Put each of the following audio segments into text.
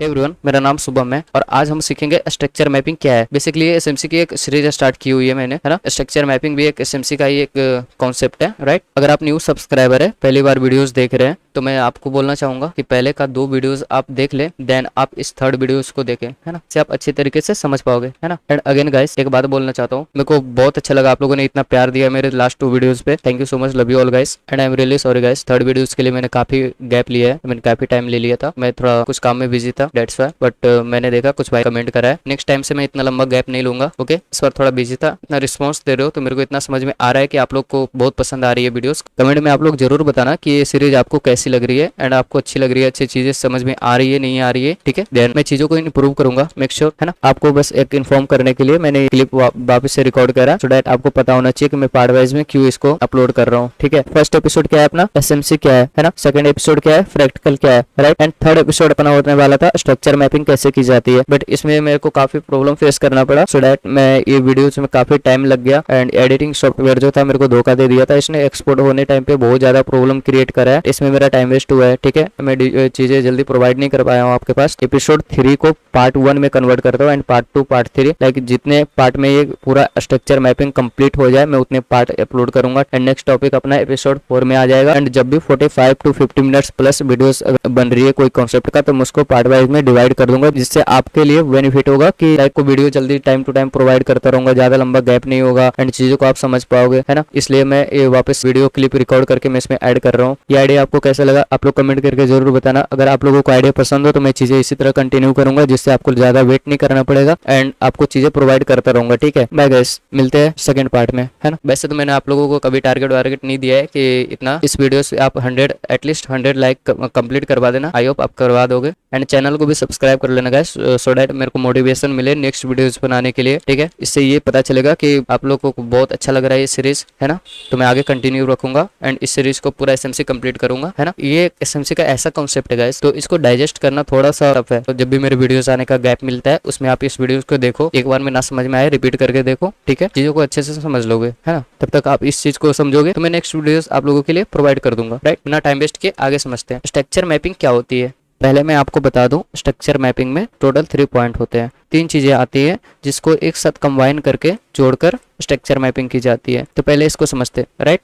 Everyone, मेरा नाम शुभम है और आज हम सीखेंगे स्ट्रक्चर मैपिंग क्या है। बेसिकली ये एसएमसी की एक सीरीज स्टार्ट की हुई है मैंने, है ना। स्ट्रक्चर मैपिंग भी एक एसएमसी का ही एक कॉन्सेप्ट है, राइट। अगर आप न्यू सब्सक्राइबर है, पहली बार वीडियोस देख रहे हैं, तो मैं आपको बोलना चाहूंगा कि पहले का 2 वीडियोस आप देख लें, देन आप इस थर्ड वीडियोस को देखें, है ना। इससे आप अच्छी तरीके से समझ पाओगे, है ना। एंड अगेन गाइस, एक बात बोलना चाहता हूँ, मेरे को बहुत अच्छा लगा आप लोगों ने इतना प्यार दिया मेरे लास्ट 2 वीडियोस पे। Thank you so much, love you all guys. And I am really sorry guys, third videos के लिए मैंने काफी गैप लिया है, मैंने काफी टाइम ले लिया था, मैं थोड़ा कुछ काम में बिजी था, दैट्स व्हाई। बट मैंने देखा कुछ भाई कमेंट करा है, नेक्स्ट टाइम से मैं इतना लंबा गैप नहीं लूंगा। ओके, इस बार थोड़ा बिजी था। इतना रिस्पॉन्स दे रहे हो तो मेरे को इतना समझ में आ रहा है कि आप लोग को बहुत पसंद आ रही है वीडियोस। कमेंट में आप लोग जरूर बताना कि ये सीरीज आपको कैसी लग रही है एंड आपको अच्छी लग रही है, अच्छी चीजें समझ में आ रही है, नहीं आ रही है, ठीक है। देन मैं चीजों को इंप्रूव करूंगा, मेक श्योर, है ना। आपको बस एक इन्फॉर्म करने के लिए मैंने क्लिप वापस से रिकॉर्ड करा, सो दैट आपको पता होना चाहिए कि मैं पार्ट वाइज में क्यों इसको अपलोड कर रहा हूँ, ठीक है। फर्स्ट एपिसोड क्या है अपना, एसएमसी क्या है ना। सेकंड एपिसोड क्या है, प्रैक्टिकल क्या है, राइट। एंड थर्ड एपिसोड अपना होने वाला था स्ट्रक्चर मैपिंग कैसे की जाती है, बट इसमें मेरे को काफी प्रॉब्लम फेस करना पड़ा, सो दैट मैं ये वीडियोस में काफी टाइम लग गया एंड एडिटिंग सॉफ्टवेयर जो था मेरे को धोखा दे दिया था। इसने एक्सपोर्ट होने टाइम पे बहुत ज्यादा प्रॉब्लम क्रिएट करा है, इसमें मेरा टाइम वेस्ट हुआ है, ठीक है। मैं चीजें जल्दी प्रोवाइड नहीं कर पाया हूँ आपके पास। एपिसोड 3 को पार्ट 1 में कन्वर्ट करता हूँ एंड पार्ट 2 पार्ट 3, लाइक जितने पार्ट में ये पूरा स्ट्रक्चर मैपिंग कंप्लीट हो जाए मैं उतने पार्ट अपलोड करूंगा एंड नेक्स्ट टॉपिक अपना एपिसोड 4 में आ जाएगा। एंड जब भी 45 to 50 मिनट्स प्लस वीडियोस बन रही है कोई कॉन्सेप्ट का, तो मैं उसको पार्ट वाइज में डिवाइड कर दूंगा, जिससे आपके लिए बेनिफिट होगा कि लाइक को वीडियो जल्दी टाइम टू टाइम प्रोवाइड करता रहूंगा, ज्यादा लंबा गैप नहीं होगा एंड चीजों को आप समझ पाओगे, है ना। इसलिए मैं ये वापस वीडियो क्लिप रिकॉर्ड करके मैं इसमें ऐड कर रहा हूँ। ये आइडिया आपको कैसा लगा आप लोग कमेंट करके जरूर बताना। अगर आप लोगों को आइडिया पसंद हो तो मैं चीजें इसी तरह कंटिन्यू करूंगा, जिससे आपको ज्यादा वेट नहीं करना पड़ेगा एंड आपको चीजें प्रोवाइड करता रहूंगा, ठीक है। बाय गाइस, मिलते हैं सेकंड पार्ट में, है ना। वैसे तो मैंने आप लोगों को कभी टारगेट नहीं दिया है कि इतना इस वीडियो से आप 100 एटलीस्ट 100 लाइक कंप्लीट करवा देना। आई होप आप करवा दोगे एंड चैनल को भी सब्सक्राइब कर लेना गाइस, सो दैट मेरे को मोटिवेशन मिले नेक्स्ट वीडियोस बनाने के लिए, ठीक है। इससे ये पता चलेगा कि आप लोगों को बहुत अच्छा लग रहा है ये सीरीज, है ना। तो मैं आगे कंटिन्यू रखूंगा एंड इस सीरीज को पूरा एसएमसी कंप्लीट करूंगा, है ना। ये एसएमसी का ऐसा कॉन्सेप्ट है गाइस, तो इसको डाइजेस्ट करना थोड़ा सा टफ है। तो जब भी मेरे वीडियोस आने का गैप मिलता है उसमें आप इस वीडियोस को देखो, एक बार में ना समझ में आए रिपीट करके देखो, ठीक है। चीजों को अच्छे से समझ लोगे, है ना। तब तक आप इस चीज को समझोगे तो मैं नेक्स्ट वीडियोस आप लोगों के लिए प्रोवाइड कर दूंगा, राइट। बिना टाइम वेस्ट किए आगे समझते हैं स्ट्रक्चर मैपिंग क्या होती है। पहले मैं आपको बता दूं, स्ट्रक्चर मैपिंग में टोटल 3 पॉइंट होते हैं, 3 चीजें आती है जिसको एक साथ कंबाइन करके जोड़कर स्ट्रक्चर मैपिंग की जाती है। तो पहले इसको समझते हैं, राइट।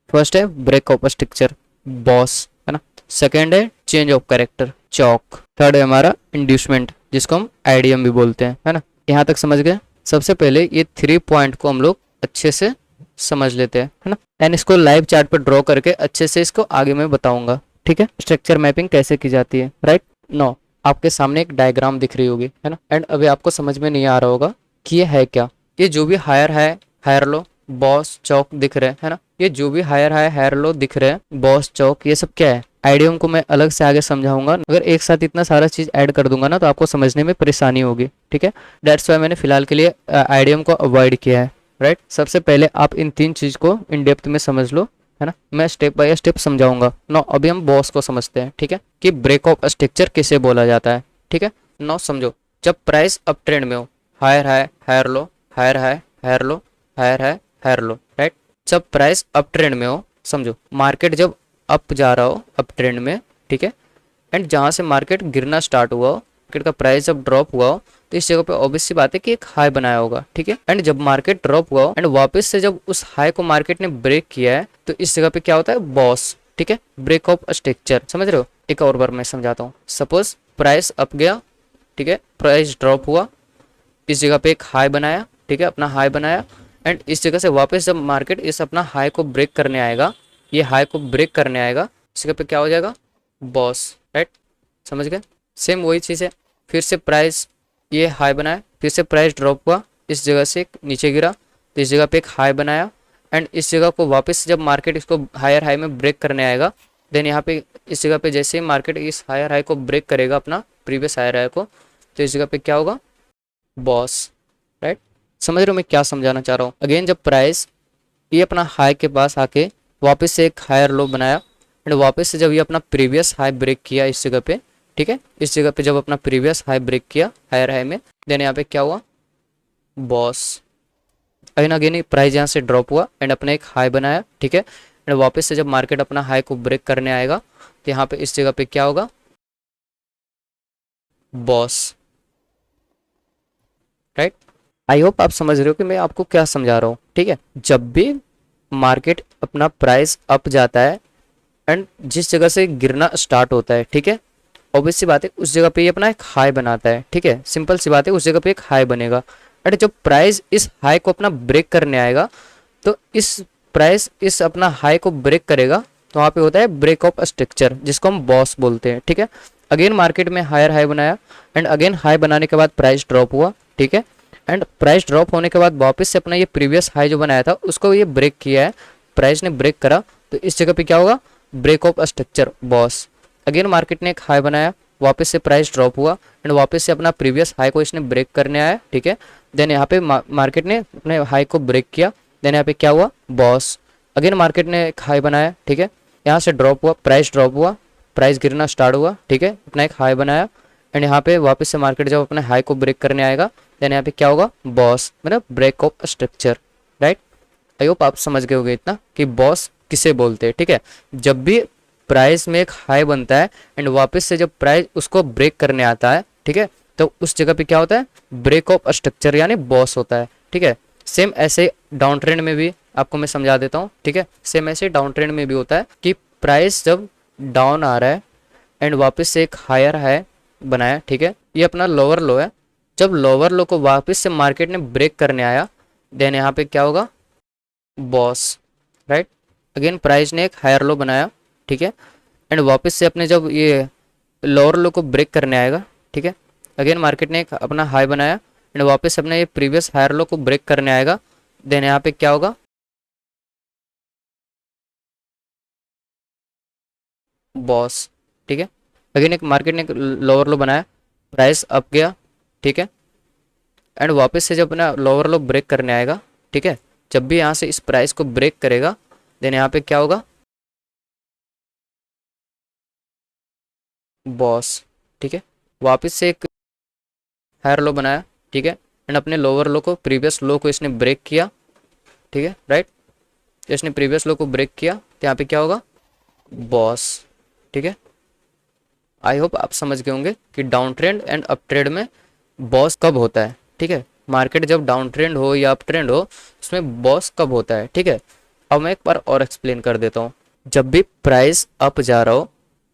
फर्स्ट है ब्रेक ऑफ स्ट्रक्चर, बॉस, है ना। सेकंड है change of character, Chowk. Third है हमारा इंड्यूसमेंट, जिसको हम आईडीएम भी बोलते हैं, है ना। यहाँ तक समझ गए। सबसे पहले ये 3 पॉइंट को हम लोग अच्छे से समझ लेते हैं, है ना। एंड इसको लाइव चार्ट पर ड्रॉ करके अच्छे से इसको आगे मैं बताऊंगा, ठीक है। स्ट्रक्चर मैपिंग कैसे की जाती है, राइट। नो, आपके सामने एक डायग्राम दिख रही होगी, है ना। एंड अभी आपको समझ में नहीं आ रहा होगा कि ये है क्या। ये जो भी हायर है, हायर लो, बॉस, चौक दिख रहे हैं, है ना। ये जो भी हायर है, हायर लो दिख रहे हैं, बॉस, चौक, ये सब क्या है। आइडियम को मैं अलग से आगे समझाऊंगा। अगर एक साथ इतना सारा चीज ऐड कर दूंगा ना तो आपको समझने में परेशानी होगी, ठीक है। दैट्स वाई मैंने फिलहाल के लिए आइडियम को अवॉइड किया है, राइट। सबसे पहले आप इन 3 चीज को इन डेप्थ में समझ लो, है ना। मैं स्टेप बाय स्टेप समझाऊंगा। नो, अभी हम बॉस को समझते हैं, ठीक है, कि ब्रेक ऑफ स्ट्रक्चर किसे बोला जाता है, ठीक है। नो समझो, जब प्राइस अप ट्रेंड में हो, हायर है, हायर लो, हायर है, हायर लो, हायर है, हायर लो, राइट। जब प्राइस अप ट्रेंड में हो, समझो मार्केट जब अप जा रहा हो, अप ट्रेंड में, ठीक है। एंड जहां से मार्केट गिरना स्टार्ट हुआ हो, मार्केट का प्राइस जब ड्रॉप हुआ हो, तो इस जगह पे ऑब्वियस सी बात है कि एक हाई बनाया होगा, ठीक है। एंड जब मार्केट ड्रॉप हुआ हो एंड वापस से जब उस हाई को मार्केट ने ब्रेक किया है, तो इस जगह पे क्या होता है, बॉस, ठीक है, ब्रेक ऑफ स्ट्रक्चर, समझ रहे हो। एक और बार मैं समझाता हूँ। सपोज प्राइस अप गया, ठीक है, प्राइस ड्रॉप हुआ, इस जगह पे एक हाई बनाया, ठीक है, अपना हाई बनाया एंड इस जगह से वापस जब मार्केट इस अपना हाई को ब्रेक करने आएगा, ये हाई को ब्रेक करने आएगा, इस जगह पे क्या हो जाएगा, बॉस, राइट। समझ गए। सेम वही चीज़ है, फिर से प्राइस ये हाई बनाया, फिर से प्राइस ड्रॉप हुआ, इस जगह से नीचे गिरा, तो इस जगह पे एक हाई बनाया एंड इस जगह को वापस जब मार्केट इसको हायर हाई में ब्रेक करने आएगा, देन यहाँ पे इस जगह पे जैसे ही मार्केट इस हायर हाई को ब्रेक करेगा, अपना प्रीवियस हायर हाई को, तो इस जगह पे क्या होगा, बॉस, राइट। समझ रहे हो मैं क्या समझाना चाह रहा हूँ। अगेन जब प्राइस ये अपना हाई के पास आके वापस से एक हायर लो बनाया एंड वापस से जब ये अपना प्रीवियस हाई ब्रेक किया इस जगह पे, ठीक है, इस जगह पे जब अपना प्रीवियस हाई ब्रेक किया हायर हाई में, देन यहाँ पे क्या हुआ, बॉस। अगेन अगेन प्राइस यहाँ से ड्रॉप हुआ एंड अपने एक हाई बनाया, ठीक है, एंड वापस से जब मार्केट अपना हाई को ब्रेक करने आएगा तो यहाँ पे इस जगह पे क्या होगा, बॉस, राइट। आई होप आप समझ रहे हो कि मैं आपको क्या समझा रहा हूँ, ठीक है। जब भी मार्केट अपना प्राइस अप जाता है एंड जिस जगह से गिरना स्टार्ट होता है, ठीक है, ऑब्वियस सी बात है उस जगह पे ये अपना एक हाई बनाता है, ठीक है, सिंपल सी बात है, उस जगह पे एक हाई बनेगा। एंड जब प्राइस इस हाई को अपना ब्रेक करने आएगा, तो इस प्राइस इस अपना हाई को ब्रेक करेगा, तो वहाँ पे होता है ब्रेक ऑफ स्ट्रक्चर, जिसको हम बॉस बोलते हैं, ठीक है। अगेन मार्केट में हायर हाई बनाया एंड अगेन हाई बनाने के बाद प्राइस ड्रॉप हुआ, ठीक है। एंड प्राइस ड्रॉप होने के बाद वापस से अपना ये प्रीवियस हाई जो बनाया था उसको ये ब्रेक किया है, प्राइस ने ब्रेक करा, तो इस जगह पे क्या होगा, break of structure boss. Again market ने एक हाई बनाया, वापस से प्राइस ड्रॉप हुआ एंड वापस से अपना प्रीवियस हाई को इसने ब्रेक करने आया, ठीक है। देन यहाँ पे मार्केट ने अपने हाई को ब्रेक किया, देन यहाँ पे क्या हुआ, बॉस। अगेन मार्केट ने एक हाई बनाया, ठीक है, यहाँ से ड्रॉप हुआ, प्राइस ड्रॉप हुआ, प्राइस गिरना स्टार्ट हुआ, ठीक है, अपना एक हाई बनाया एंड यहाँ पे वापस से मार्केट जब अपने हाई को ब्रेक करने आएगा, देन यहाँ पे क्या होगा, बॉस, मतलब break of structure, right. I hope आप समझ गए होंगे इतना कि बॉस किसे बोलते हैं, ठीक है। जब भी प्राइस में एक हाई बनता है एंड वापस से जब प्राइस उसको ब्रेक करने आता है, ठीक है, तो उस जगह पे क्या होता है, ब्रेक ऑफ स्ट्रक्चर यानी बॉस होता है, ठीक है। सेम ऐसे डाउन ट्रेंड में भी आपको मैं समझा देता हूँ, ठीक है। सेम ऐसे डाउन ट्रेंड में भी होता है कि प्राइस जब डाउन आ रहा है एंड वापस से एक हायर हाई बनाया, ठीक है, ये अपना लोअर लो है, जब लोअर लो को वापस से मार्केट ने ब्रेक करने आया, देन यहाँ पे क्या होगा, बॉस, राइट। अगेन प्राइस ने एक हायर लो बनाया, ठीक है, एंड वापस से अपने जब ये लोअर लो को ब्रेक करने आएगा, ठीक है, अगेन मार्केट ने एक अपना हाई बनाया एंड वापस अपने ये प्रीवियस हायर लो को ब्रेक करने आएगा, देन यहाँ पे क्या होगा, बॉस, ठीक है। अगेन एक मार्केट ने एक लोअर लो बनाया, प्राइस अप गया, ठीक है, एंड वापस से जब अपना लोअर लो ब्रेक करने आएगा, ठीक है, जब भी यहाँ से इस प्राइस को ब्रेक करेगा, देन यहाँ पे क्या होगा, बॉस, ठीक है। वापस से एक हायर लो बनाया, ठीक है, एंड अपने लोअर लो को प्रीवियस लो को इसने ब्रेक किया, ठीक है, राइट। इसने प्रीवियस लो को ब्रेक किया, तो यहाँ पे क्या होगा, बॉस, ठीक है। आई होप आप समझ गए होंगे कि down trend and up trend में बॉस कब होता है, ठीक है। मार्केट जब डाउन ट्रेंड हो या अप ट्रेंड हो, उसमें बॉस कब होता है, ठीक है। अब मैं एक बार और एक्सप्लेन कर देता हूँ। जब भी प्राइस अप जा रहा हो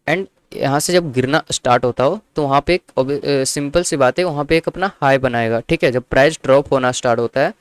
एंड यहाँ से जब गिरना स्टार्ट होता हो, तो वहाँ पे एक सिंपल सी बात है, वहाँ पे एक अपना हाई बनाएगा, ठीक है। जब प्राइस ड्रॉप होना स्टार्ट होता है,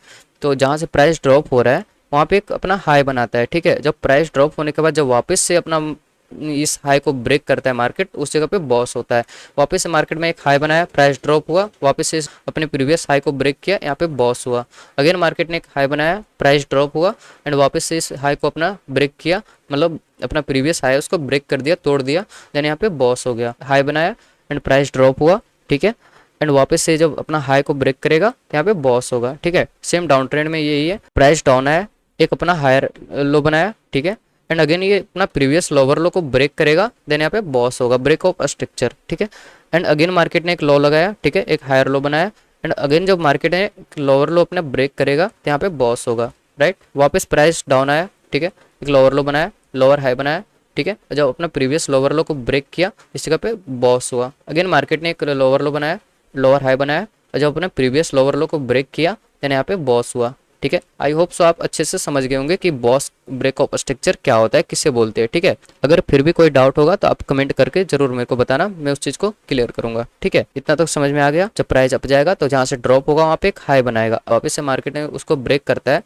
तो जहाँ से प्राइस ड्रॉप हो रहा है वहाँ पे एक अपना हाई बनाता है, ठीक है। जब प्राइस ड्रॉप होने के बाद जब वापस से अपना इस हाई को ब्रेक करता है मार्केट, उस जगह पे बॉस होता है। वापस से मार्केट में एक हाई बनाया, प्राइस ड्रॉप हुआ, वापस से अपने प्रीवियस हाई को ब्रेक किया, यहाँ पे बॉस हुआ। अगेन मार्केट ने एक हाई बनाया, प्राइस ड्रॉप हुआ एंड वापस से इस हाई को अपना ब्रेक किया, मतलब अपना प्रीवियस हाई उसको ब्रेक कर दिया, तोड़ दिया, देन यहाँ पे बॉस हो गया। हाई बनाया एंड प्राइस ड्रॉप हुआ, ठीक है, एंड वापस से जब अपना हाई को ब्रेक करेगा, यहाँ पे बॉस होगा, ठीक है। सेम डाउन ट्रेंड में यही है, प्राइस डाउन आया, एक अपना हायर लो बनाया, ठीक है, एंड अगेन ये अपना प्रीवियस लोअर लो को ब्रेक करेगा, देन यहाँ पे बॉस होगा, ब्रेक ऑफ स्ट्रक्चर, ठीक है। एंड अगेन मार्केट ने एक लो लगाया, ठीक है, एक हायर लो बनाया एंड अगेन जब मार्केट ने लोअर लो अपना ब्रेक करेगा, तो यहाँ पे बॉस होगा, राइट। वापस प्राइस डाउन आया, ठीक है, एक लोअर लो बनाया, लोअर हाई बनाया, ठीक है, जब अपना प्रीवियस लोअर लो को ब्रेक किया, इस जगह पे बॉस हुआ। अगेन मार्केट ने एक लोअर लो बनाया, लोअर हाई बनाया और जब अपने प्रीवियस लोअर लो को ब्रेक किया, देन यहाँ पे बॉस हुआ, ठीक है। आई होप सो आप अच्छे से समझ गए होंगे कि बॉस ब्रेक ऑफ स्ट्रक्चर क्या होता है, किसे बोलते हैं, ठीक है। अगर फिर भी कोई डाउट होगा तो आप कमेंट करके जरूर मेरे को बताना, मैं उस चीज को क्लियर करूंगा, ठीक है। इतना तो समझ में आ गया। जब प्राइस अप जाएगा तो जहाँ से ड्रॉप होगा वहाँ पे एक हाई बनाएगा, वापस से मार्केट में उसको ब्रेक करता है,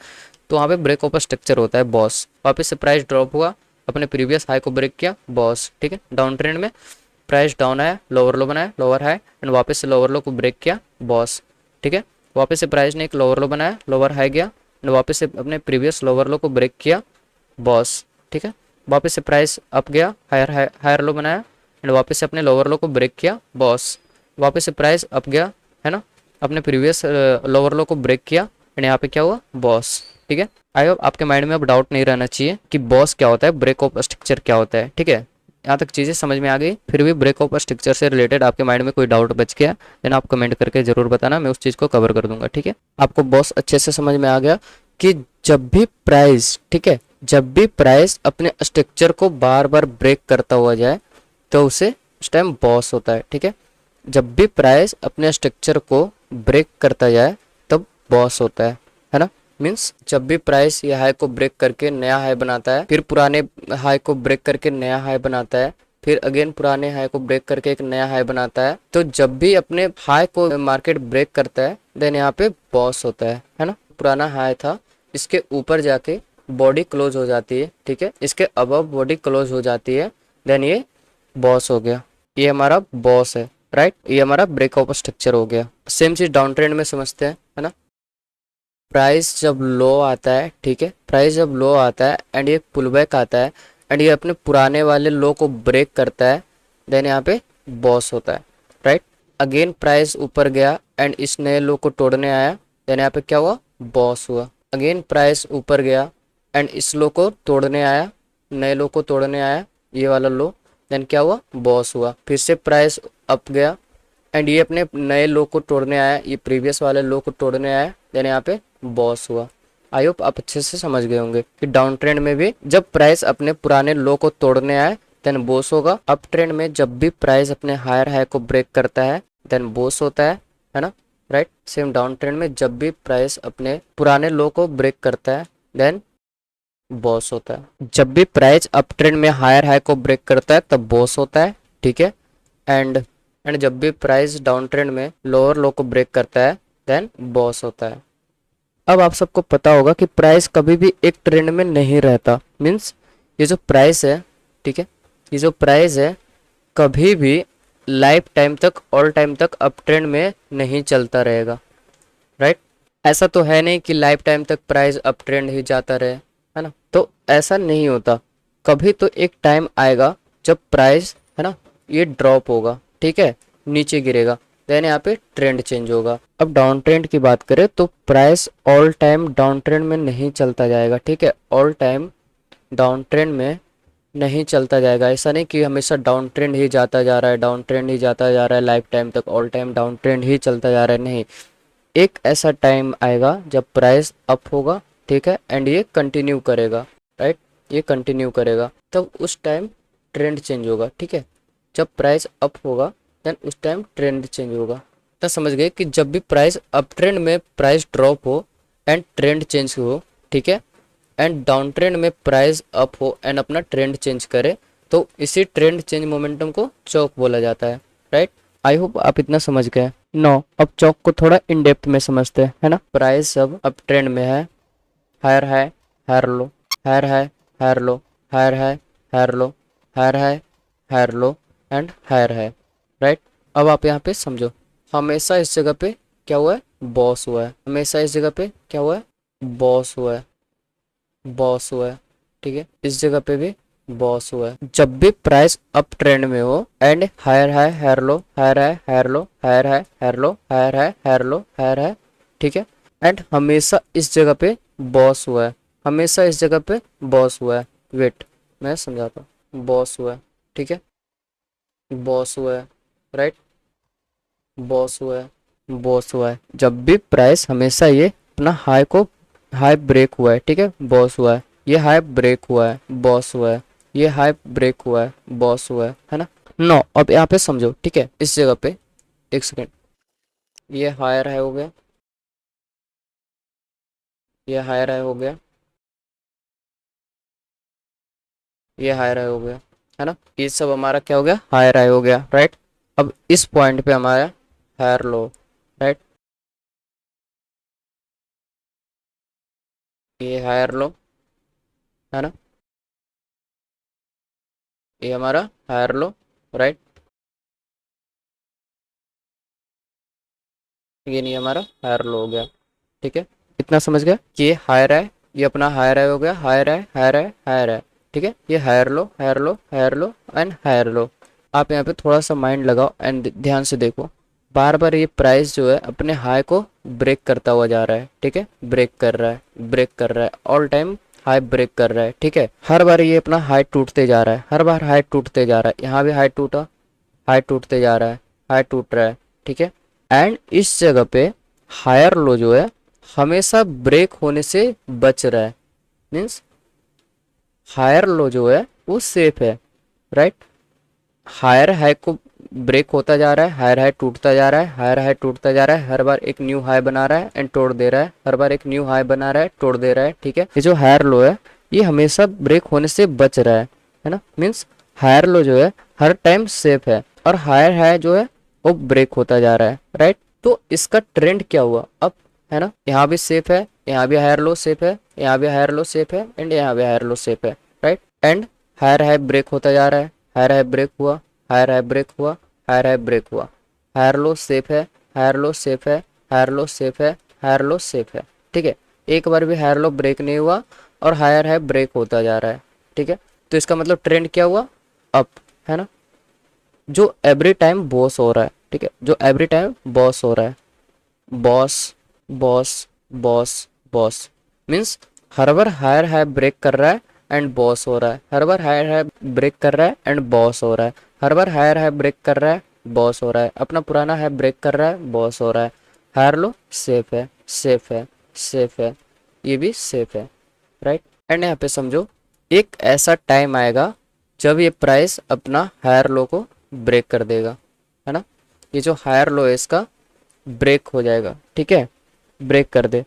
तो वहाँ पे ब्रेक ऑफ स्ट्रक्चर होता है बॉस। वापस से प्राइस ड्रॉप हुआ, अपने प्रीवियस हाई को ब्रेक किया, बॉस, ठीक है। डाउन ट्रेंड में प्राइस डाउन आया, लोअर लो बनाया, लोअर हाई एंड वापस से लोअर लो को ब्रेक किया, बॉस, ठीक है। वापस से प्राइस ने एक लोअर लो बनाया, लोअर हाई गया एंड वापस से अपने प्रीवियस लोअर लो को ब्रेक किया, बॉस, ठीक है। वापस से प्राइस अप गया, हायर लो बनाया एंड वापस से अपने लोअर लो को ब्रेक किया, बॉस। वापस से प्राइस अप गया, है ना, अपने प्रीवियस लोअर लो को ब्रेक किया एंड यहाँ पे क्या हुआ, बॉस, ठीक है। आई होप आपके माइंड में अब डाउट नहीं रहना चाहिए कि बॉस क्या होता है, ब्रेक ऑफ स्ट्रक्चर क्या होता है, ठीक है। यहाँ तक चीज़ें समझ में आ गई। फिर भी ब्रेक ऑफ स्ट्रक्चर से रिलेटेड आपके माइंड में कोई डाउट बच गया, देन आप कमेंट करके जरूर बताना, मैं उस चीज़ को कवर कर दूंगा, ठीक है। आपको बॉस अच्छे से समझ में आ गया कि जब भी प्राइस, ठीक है, जब भी प्राइस अपने स्ट्रक्चर को बार बार ब्रेक करता हुआ जाए, तो उसे उस टाइम बॉस होता है, ठीक है। जब भी प्राइस अपने स्ट्रक्चर को ब्रेक करता जाए तब बॉस होता है ना। मीन्स जब भी प्राइस ये हाई को ब्रेक करके नया हाई बनाता है, फिर पुराने हाई को ब्रेक करके नया हाई बनाता है, फिर अगेन पुराने हाई को ब्रेक करके एक नया हाई बनाता है, तो जब भी अपने हाई को मार्केट ब्रेक करता है देन यहाँ पे बॉस होता है ना। पुराना हाई था, इसके ऊपर जाके बॉडी क्लोज हो जाती है, ठीक है, इसके अबव बॉडी क्लोज हो जाती है, देन ये बॉस हो गया, ये हमारा बॉस है, राइट। ये हमारा ब्रेकआउट स्ट्रक्चर हो गया। सेम चीज डाउन ट्रेंड में समझते हैं, है ना। प्राइस जब लो आता है, ठीक है, प्राइस जब लो आता है एंड ये पुल बैक आता है एंड ये अपने पुराने वाले लो को ब्रेक करता है, देन यहाँ पे बॉस होता है, राइट। अगेन प्राइस ऊपर गया एंड इस नए लो को तोड़ने आया, देन यहाँ पे क्या हुआ, बॉस हुआ। अगेन प्राइस ऊपर गया एंड इस लो को तोड़ने आया, नए लो को तोड़ने आया, ये वाला लो, देन क्या हुआ, बॉस हुआ। फिर से प्राइस अप गया एंड ये अपने नए लो को तोड़ने आया, ये प्रीवियस वाले लो को तोड़ने आया, देन यहाँ पे बॉस हुआ। आई होप आप अच्छे से समझ गए होंगे कि डाउन ट्रेंड में भी जब प्राइस अपने पुराने लो को तोड़ने आए देन बॉस होगा। अप ट्रेंड में जब भी प्राइस अपने हायर हाई को ब्रेक करता है देन बॉस होता है ना, राइट। सेम डाउन ट्रेंड में जब भी प्राइस अपने पुराने लो को ब्रेक करता है देन बॉस होता है। जब भी प्राइस अप ट्रेंड में हायर हाई को ब्रेक करता है तब बॉस होता है, ठीक है। एंड जब भी प्राइस डाउन ट्रेंड में लोअर लो को ब्रेक करता है देन बॉस होता है। अब आप सबको पता होगा कि प्राइस कभी भी एक ट्रेंड में नहीं रहता। मीन्स ये जो प्राइस है, ठीक है, ये जो प्राइस है कभी भी लाइफ टाइम तक ऑल टाइम तक अप ट्रेंड में नहीं चलता रहेगा, राइट। ऐसा तो है नहीं कि लाइफ टाइम तक प्राइस अप ट्रेंड ही जाता रहे, है ना, तो ऐसा नहीं होता। कभी तो एक टाइम आएगा जब प्राइस, है ना, ये ड्रॉप होगा, ठीक है, नीचे गिरेगा, देन यहाँ पे ट्रेंड चेंज होगा। अब डाउन ट्रेंड की बात करें तो price all time down trend में नहीं चलता जाएगा, ठीक है, ऑल टाइम डाउन ट्रेंड में नहीं चलता जाएगा। ऐसा नहीं कि हमेशा डाउन ट्रेंड ही जाता जा रहा है, डाउन ट्रेंड ही जाता जा रहा है लाइफ टाइम तक, ऑल टाइम डाउन ट्रेंड ही चलता जा रहा है, नहीं। एक ऐसा टाइम आएगा जब प्राइस अप होगा, ठीक है, एंड ये कंटिन्यू करेगा, राइट, ये कंटिन्यू करेगा, तब उस टाइम ट्रेंड चेंज होगा, ठीक है। जब प्राइस अप होगा देन उस टाइम ट्रेंड चेंज होगा। तो समझ गए कि जब भी प्राइस अप ट्रेंड में प्राइस ड्रॉप हो एंड ट्रेंड चेंज हो, ठीक है, एंड डाउन ट्रेंड में प्राइस अप हो एंड अपना ट्रेंड चेंज करे, तो इसी ट्रेंड चेंज मोमेंटम को चौक बोला जाता है, राइट। आई होप आप इतना समझ गए। नो, अब चौक को थोड़ा इन डेप्थ में समझते हैं, है ना। प्राइस अब अप ट्रेंड में है, higher high higher low, higher high higher low, higher high higher low, higher high higher low and higher high, right. अब आप यहाँ पे समझो, हमेशा इस जगह पे क्या हुआ है, बॉस हुआ है। हमेशा इस जगह पे क्या हुआ है, बॉस हुआ है, बॉस हुआ है, ठीक है, इस जगह पे भी बॉस हुआ है। जब भी प्राइस अप ट्रेंड में हो and higher high higher low, higher high higher low, higher high higher low, higher high higher low, higher high, ठीक है, एंड हमेशा इस जगह पे बॉस हुआ है, हमेशा इस जगह पे बॉस हुआ है। वेट, मैं समझाता हूँ, बॉस हुआ है, ठीक है, बॉस हुआ है, राइट, बॉस हुआ है, बॉस हुआ है। जब भी प्राइस हमेशा ये अपना हाई को हाई ब्रेक हुआ है, ठीक है, बॉस हुआ है, ये हाई ब्रेक हुआ है, बॉस हुआ है, ये हाई ब्रेक हुआ है, बॉस हुआ है ना। नो, अब यहाँ पे समझो, ठीक है, इस जगह पे एक सेकेंड, ये हायर हाई हो गया, ये हायर हाई हो गया, ये हायर हाई हो गया, है ना, ये सब हमारा क्या हो गया, हायर हाई हो गया, राइट। अब इस पॉइंट पे हमारा हायर लो, राइट, ये हायर लो, है ना, ये हमारा हायर लो, राइट, ये नहीं हमारा हायर लो हो गया, ठीक है। इतना समझ गया कि ये हायर है, ये अपना हायर है हो गया, हायर है हायर है हायर है, ठीक है, ये higher low higher low higher low and higher low. आप यहाँ पे थोड़ा सा माइंड लगाओ एंड ध्यान से देखो, बार बार ये प्राइस जो है अपने हाई को ब्रेक करता हुआ जा रहा है, ठीक है, ब्रेक कर रहा है, ब्रेक कर रहा है, ऑल टाइम हाई ब्रेक कर रहा है, ठीक है। हर बार ये अपना हाई टूटते जा रहा है, हर बार हाई टूटते जा रहा है, यहाँ भी हाई टूटा, हाई टूटते जा रहा है, हाई टूट रहा है, ठीक है। एंड इस जगह पे हायर लो जो है हमेशा ब्रेक होने से बच रहा है। मीन्स हायर लो जो है वो सेफ है, राइट। हायर हाई को ब्रेक होता जा रहा है, हायर हाई टूटता जा रहा है, हायर हाई टूटता जा रहा है, हर बार एक न्यू हाई बना रहा है एंड तोड़ दे रहा है, हर बार एक न्यू हाई बना रहा है, तोड़ दे रहा है, ठीक है। ये जो हायर लो है ये हमेशा ब्रेक होने से बच रहा है ना। मीन्स हायर लो जो है हर टाइम सेफ है और हायर हाई जो है वो ब्रेक होता जा रहा है, राइट। तो इसका ट्रेंड क्या हुआ अब, है ना। यहाँ भी सेफ है, यहाँ भी हायर लो सेफ है, यहाँ भी हायर लो सेफ है एंड यहाँ भी हायर लो सेफ है, right. And higher high break होता जा रहा है, हायर हाई ब्रेक हुआ, हायर हाई ब्रेक हुआ, हायर हाई ब्रेक हुआ, हायर लो सेफ है, हायर लो सेफ है, हायर लो सेफ है, हायर लो सेफ है, ठीक है। एक बार भी हायर लो ब्रेक नहीं हुआ और हायर हाई ब्रेक होता जा रहा है, ठीक है। तो इसका मतलब ट्रेंड क्या हुआ, अप, है ना। जो एवरी टाइम बॉस हो रहा है, ठीक है, जो एवरी टाइम बॉस हो रहा है, boss boss boss boss, means हर बार हायर हाई ब्रेक कर रहा है एंड बॉस हो रहा है, हर बार हायर हाई ब्रेक कर रहा है एंड बॉस हो रहा है, हर बार हायर हाई ब्रेक कर रहा है, बॉस हो रहा है, अपना पुराना हाई ब्रेक कर रहा है, बॉस हो रहा है। हायर लो सेफ है, सेफ है, सेफ है, ये भी सेफ है, राइट। एंड यहाँ पे समझो एक ऐसा टाइम आएगा जब ये प्राइस अपना हायर लो को ब्रेक कर देगा, है ना। ये जो हायर लो है इसका ब्रेक हो जाएगा, ठीक है, ब्रेक कर दे,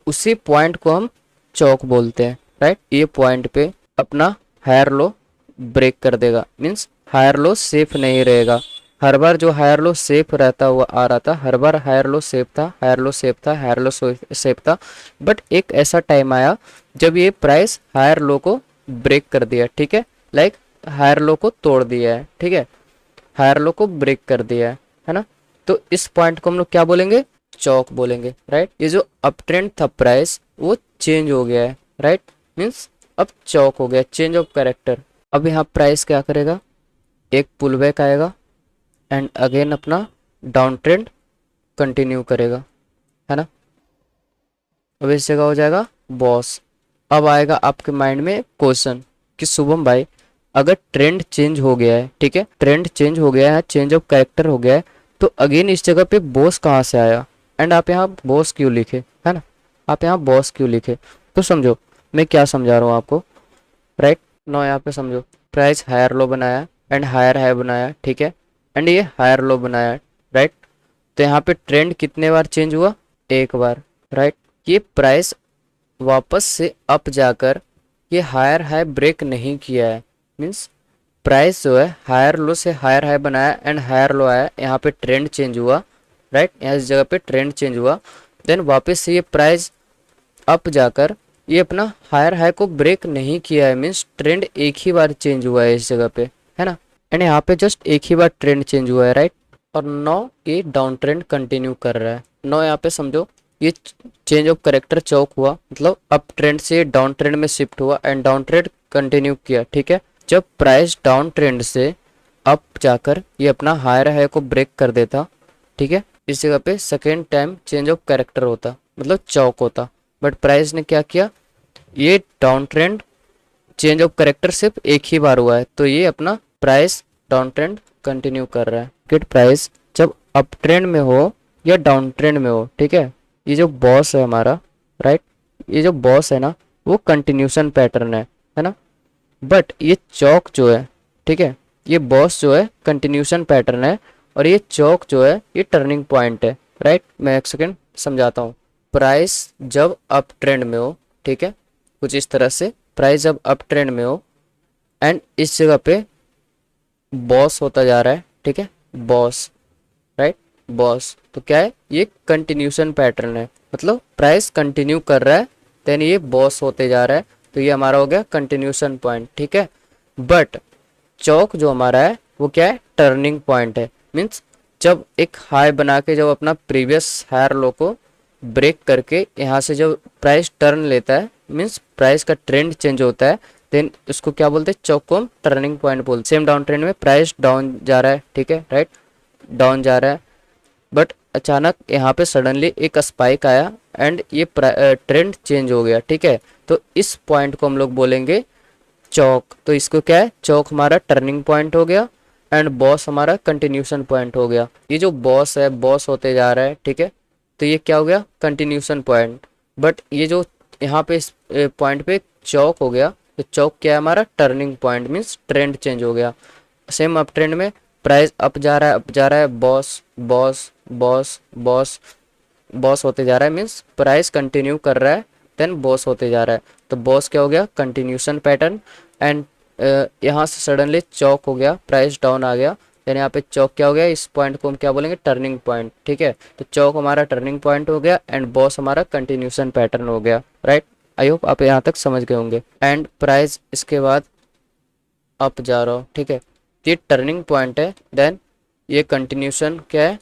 उसी पॉइंट को हम चौक बोलते हैं, राइट। ये पॉइंट पे अपना हायर लो ब्रेक कर देगा, मीन्स हायर लो सेफ नहीं रहेगा। हर बार जो हायर लो सेफ रहता हुआ आ रहा था, हर बार हायर लो सेफ था, हायर लो सेफ था, हायर लो सेफ था, बट एक ऐसा टाइम आया जब ये प्राइस हायर लो को ब्रेक कर दिया, ठीक है, लाइक हायर लो को तोड़ दिया है, ठीक है, हायर लो को ब्रेक कर दिया है ना। तो इस पॉइंट को हम लोग क्या बोलेंगे, चौक बोलेंगे, राइट। ये जो अप ट्रेंड था प्राइस वो चेंज हो गया है, राइट, मीन्स अब चौक हो गया, चेंज ऑफ कैरेक्टर। अब यहाँ प्राइस क्या करेगा, एक पुल बैक आएगा एंड अगेन अपना डाउन ट्रेंड कंटिन्यू करेगा, है ना। अब इस जगह हो जाएगा बॉस। अब आएगा आपके माइंड में क्वेश्चन कि शुभम भाई अगर ट्रेंड चेंज हो गया है, ठीक है, ट्रेंड चेंज हो गया है, चेंज ऑफ कैरेक्टर हो गया है, तो अगेन इस जगह पे बॉस कहाँ से आया एंड आप यहाँ बॉस क्यों लिखे, है ना, आप यहाँ बॉस क्यों लिखे। तो समझो मैं क्या समझा रहा हूँ आपको, राइट। नो यहाँ पे समझो प्राइस हायर लो बनाया एंड हायर हाई बनाया, ठीक है, एंड ये हायर लो बनाया, राइट। तो यहाँ पे ट्रेंड कितने बार चेंज हुआ, एक बार, राइट। ये प्राइस वापस से अप जाकर ये हायर हाई ब्रेक नहीं किया है, मीन्स प्राइस जो है हायर लो से हायर हाई बनाया एंड हायर लो आया, यहाँ पे ट्रेंड चेंज हुआ, राइट, यहाँ इस जगह पे ट्रेंड चेंज हुआ, देन वापस से ये प्राइस अप जाकर ये अपना हायर हाई को ब्रेक नहीं किया है, मीन्स ट्रेंड एक ही बार चेंज हुआ है इस जगह पे, है ना। एंड यहाँ पे जस्ट एक ही बार ट्रेंड चेंज हुआ है, राइट। और नो ये डाउन ट्रेंड कंटिन्यू कर रहा है। नो यहाँ पे समझो ये चेंज ऑफ करेक्टर चौक हुआ, मतलब अप ट्रेंड से डाउन ट्रेंड में शिफ्ट हुआ एंड डाउन ट्रेंड कंटिन्यू किया, ठीक है। जब प्राइस डाउन ट्रेंड से अप जाकर ये अपना हायर हाई को ब्रेक कर देता, ठीक है, इस जगह पे second time change of character होता, मतलब चौक होता। बट प्राइस ने क्या किया, ये down trend change of character सिर्फ एक ही बार हुआ है, तो ये अपना प्राइस डाउन ट्रेंड कंटिन्यू कर रहा है। मार्केट प्राइस जब अप ट्रेंड में हो या डाउन ट्रेंड में हो, ठीक है, ये जो बॉस है हमारा, राइट, ये जो बॉस है ना वो कंटिन्यूशन पैटर्न है ना। बट ये चौक जो है, ठीक है, ये बॉस जो है कंटिन्यूशन पैटर्न है और ये चौक जो है ये टर्निंग पॉइंट है, राइट। मैं एक सेकेंड समझाता हूँ। प्राइस जब अप ट्रेंड में हो, ठीक है, कुछ इस तरह से प्राइस जब अप ट्रेंड में हो एंड इस जगह पे बॉस होता जा रहा है, ठीक है, बॉस, राइट, बॉस, तो क्या है, ये कंटिन्यूशन पैटर्न है, मतलब प्राइस कंटिन्यू कर रहा है देन ये बॉस होते जा रहा है, तो ये हमारा हो गया कंटिन्यूशन पॉइंट, ठीक है। बट चौक जो हमारा है वो क्या है, टर्निंग पॉइंट है, मीन्स जब एक हाई बना के जब अपना प्रीवियस हायर लो को ब्रेक करके यहाँ से जब प्राइस टर्न लेता है, मीन्स प्राइस का ट्रेंड चेंज होता है, देन उसको क्या बोलते हैं, चौक को हम टर्निंग पॉइंट बोलते हैं। सेम डाउन ट्रेंड में प्राइस डाउन जा रहा है, ठीक है, राइट, डाउन जा रहा है, बट अचानक यहाँ पे सडनली एक स्पाइक आया एंड ये ट्रेंड चेंज हो गया, ठीक है। तो इस पॉइंट को हम लोग बोलेंगे चौक। तो इसको क्या है, चौक हमारा टर्निंग पॉइंट हो गया एंड बॉस हमारा कंटिन्यूशन पॉइंट हो गया। ये जो बॉस है बॉस होते जा रहा है, ठीक है, तो ये क्या हो गया, कंटिन्यूशन पॉइंट। बट ये जो यहाँ पे इस पॉइंट पे चौक हो गया, तो चौक क्या है हमारा, turning point, means trend change हो गया। सेम अप ट्रेंड में प्राइस अप जा रहा है, अप जा रहा है, boss boss boss boss boss होते जा रहा है, मीन्स प्राइस कंटिन्यू कर रहा है, देन बॉस होते जा रहा है। तो बॉस क्या हो गया, कंटिन्यूशन पैटर्न। एंड यहाँ से सडनली चौक हो गया, प्राइस डाउन आ गया, देन यहाँ पे चौक क्या हो गया, इस पॉइंट को हम क्या बोलेंगे, टर्निंग पॉइंट। ठीक है, तो चौक हमारा टर्निंग पॉइंट हो गया एंड बॉस हमारा कंटिन्यूशन पैटर्न हो गया, राइट। आई होप आप यहाँ तक समझ गए होंगे। एंड प्राइस इसके बाद अप जा रहा हो, ठीक है, ये टर्निंग पॉइंट है, देन ये कंटिन्यूशन क्या है,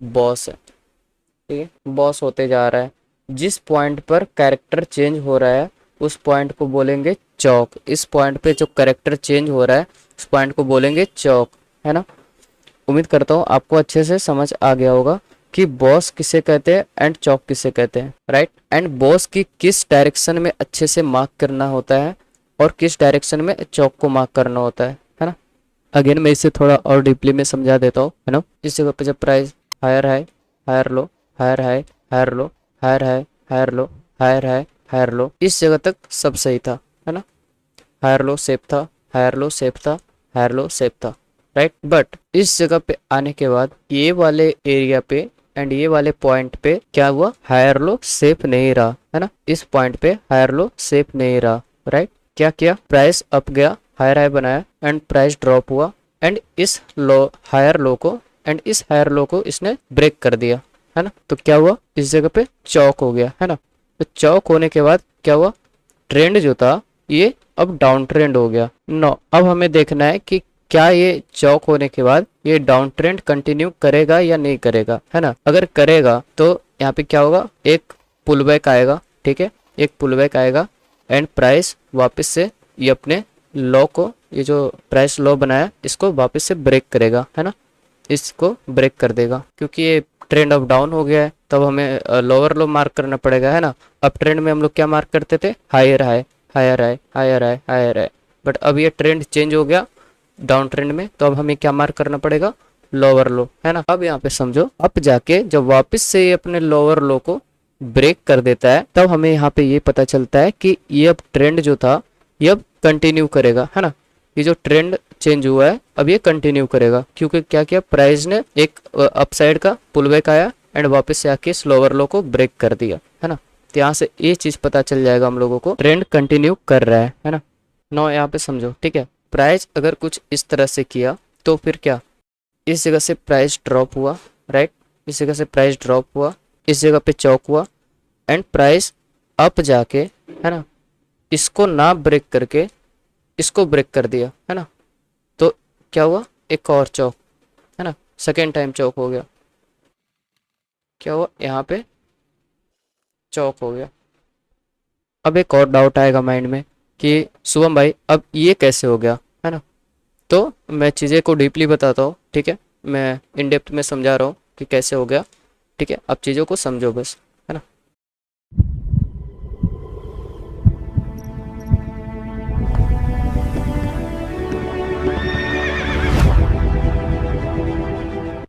बॉस है, ठीक है, बॉस होते जा रहा है। जिस पॉइंट पर कैरेक्टर चेंज हो रहा है उस पॉइंट को बोलेंगे चौक। इस पॉइंट पे जो कैरेक्टर चेंज हो रहा है उस पॉइंट को बोलेंगे चौक, है ना। उम्मीद करता हूँ आपको अच्छे से समझ आ गया होगा कि बॉस किसे कहते हैं एंड चौक किसे कहते हैं, राइट। एंड बॉस की किस डायरेक्शन में अच्छे से मार्क करना होता है और किस डायरेक्शन में चौक को मार्क करना होता है ना। अगेन मैं इसे थोड़ा और डीपली में समझा देता हूँ, है ना। इस जगह पे जब price higher high higher low higher high higher low higher high higher low higher high higher low, इस जगह तक सब सही था, है ना। हायर लो सेफ था, हायर लो सेफ था, हायर लो सेफ था, राइट। बट इस जगह पे आने के बाद ये वाले एरिया पे एंड ये वाले पॉइंट पे क्या हुआ, हायर लो सेफ नहीं रहा, है ना। इस पॉइंट पे हायर लो सेफ नहीं रहा, राइट। क्या किया, प्राइस अप गया, हायर हाई बनाया एंड प्राइस ड्रॉप हुआ एंड इस लो हायर लो को एंड इस हायर लो को इसने ब्रेक कर दिया, है ना। तो क्या हुआ, इस जगह पे चौक हो गया, है ना। तो चौक होने के बाद क्या हुआ, ट्रेंड जो था ये अब डाउन ट्रेंड हो गया। नो, अब हमें देखना है कि क्या ये चौक होने के बाद ये डाउन ट्रेंड कंटिन्यू करेगा या नहीं करेगा, है ना। अगर करेगा तो यहाँ पे क्या होगा, एक पुल बैक आएगा, ठीक है, एक पुल बैक आएगा एंड प्राइस वापस से ये अपने लो को, ये जो प्राइस लो बनाया इसको वापस से ब्रेक करेगा, है ना। इसको ब्रेक कर देगा क्योंकि ये ट्रेंड अप डाउन हो गया है, तब हमें लोअर लो मार्क करना पड़ेगा, है ना। अप ट्रेंड में हम लोग क्या मार्क करते थे, higher high higher high higher high higher high, but अब ये ट्रेंड चेंज हो गया डाउन ट्रेंड में, तो अब हमें क्या मार्क करना पड़ेगा, लोअर लो, है ना। अब यहाँ पे समझो, अब जाके जब वापस से ये अपने लोअर लो को ब्रेक कर देता है तब हमें यहाँ पे ये पता चलता है कि ये अब ट्रेंड जो था ये अब कंटिन्यू करेगा, है ना। ये जो ट्रेंड चेंज हुआ है अब ये कंटिन्यू करेगा क्योंकि क्या किया, प्राइस ने एक अपसाइड का पुल बैक आया एंड वापस से आके स्लोअर लो को ब्रेक कर दिया, है ना। तो यहाँ से ये चीज पता चल जाएगा हम लोगों को, ट्रेंड कंटिन्यू कर रहा है ना। नो, यहाँ पे समझो, ठीक है। प्राइस अगर कुछ इस तरह से किया तो फिर क्या, इस जगह से प्राइस ड्रॉप हुआ, राइट, इस जगह से प्राइस ड्रॉप हुआ, इस जगह पे चौक हुआ एंड प्राइस अप जाके, है ना, इसको ना ब्रेक करके इसको ब्रेक कर दिया, है ना। तो क्या हुआ, एक और चौक, है ना, सेकेंड टाइम चौक हो गया। क्या हुआ, यहाँ पे चौक हो गया। अब एक और डाउट आएगा माइंड में कि शुभम भाई अब ये कैसे हो गया, है ना। तो मैं चीज़ें को डीपली बताता हूँ, ठीक है, मैं इन डेप्थ में समझा रहा हूँ कि कैसे हो गया, ठीक है। अब चीज़ों को समझो बस।